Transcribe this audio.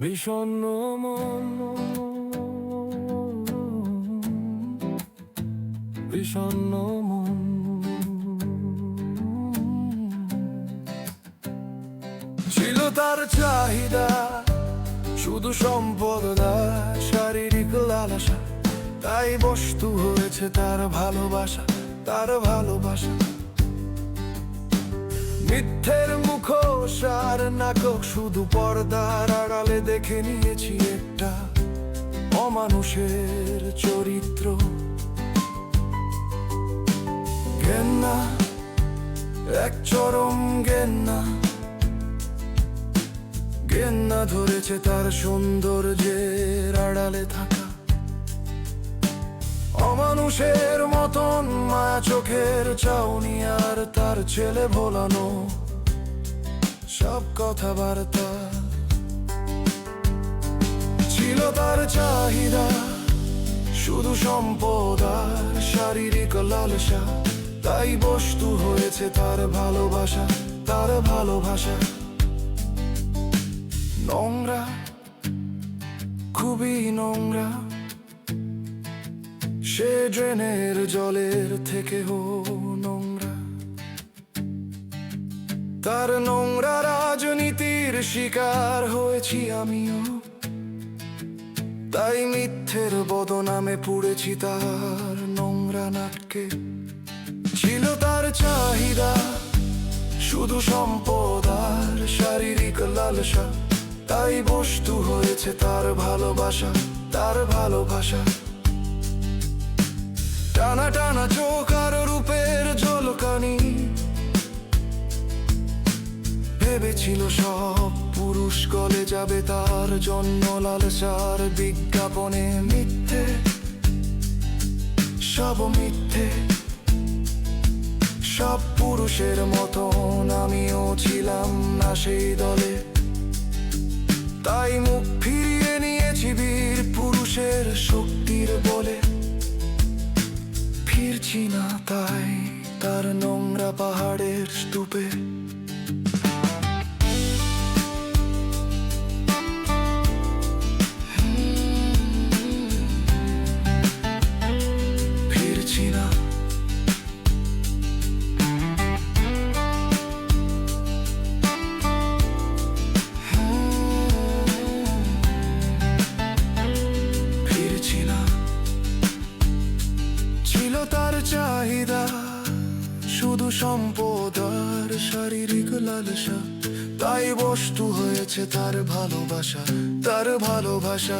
বিষণ্ণ মন, বিষণ্ণ মন। ছিল তার চাহিদা শুধু সম্পদ, শারীরিক লালসা, তাই বস্তু হয়েছে তার ভালোবাসা, তার ভালোবাসা। মিথ্যের মুখোশ আর নাটক, শুধু পর্দার আড়ালে দেখে নিয়েছি একটা অমানুষের চরিত্র। ঘেন্না, এক চরম ঘেন্না, ঘেন্না ধরেছে তার সৌন্দর্যের আড়ালে থাকা অমানুষের মতন মায়া চোখের চাউনি, আর তার ছেলে ভোলানো সব কথাবার্তা। ছিল তার চাহিদা শুধু সম্পদ আর শারীরিক লালসা, তাই বস্তু হয়েছে তার ভালোবাসা, তার ভালোবাসা। নোংরা, খুবই নোংরা, সে ড্রেনের জলের থেকেও নোংরা। তার নোংরা রাজনীতির শিকার হয়েছি আমিও, তাই মিথ্যের বদনামে পুড়েছি তার নোংরা নাটকে। ছিল তার চাহিদা শুধু সম্পদ আর শারীরিক লালসা, তাই বস্তু হয়েছে তার ভালোবাসা, তার ভালোবাসা। টানা টানা চোখ আর রূপের ঝলকানি, ভেবেছিল সব পুরুষ গলে যাবে তার জন্য লালসার বিজ্ঞাপনে। মিথ্যে, সব মিথ্যে, সব পুরুষের মতন আমিও ছিলাম না সেই দলে, তাই মুখ ফিরিয়ে নিয়েছি বীর পুরুষের শক্তির বলে। ফিরছি না তাই তার নোংরা পাহাড়ের স্তূপে। ফিরছি না, ফিরছি না। ছিল তার চাহিদা শুধু সম্পদ আর শারীরিক লালসা, তাই বস্তু হয়েছে তার ভালোবাসা, তার ভালোবাসা।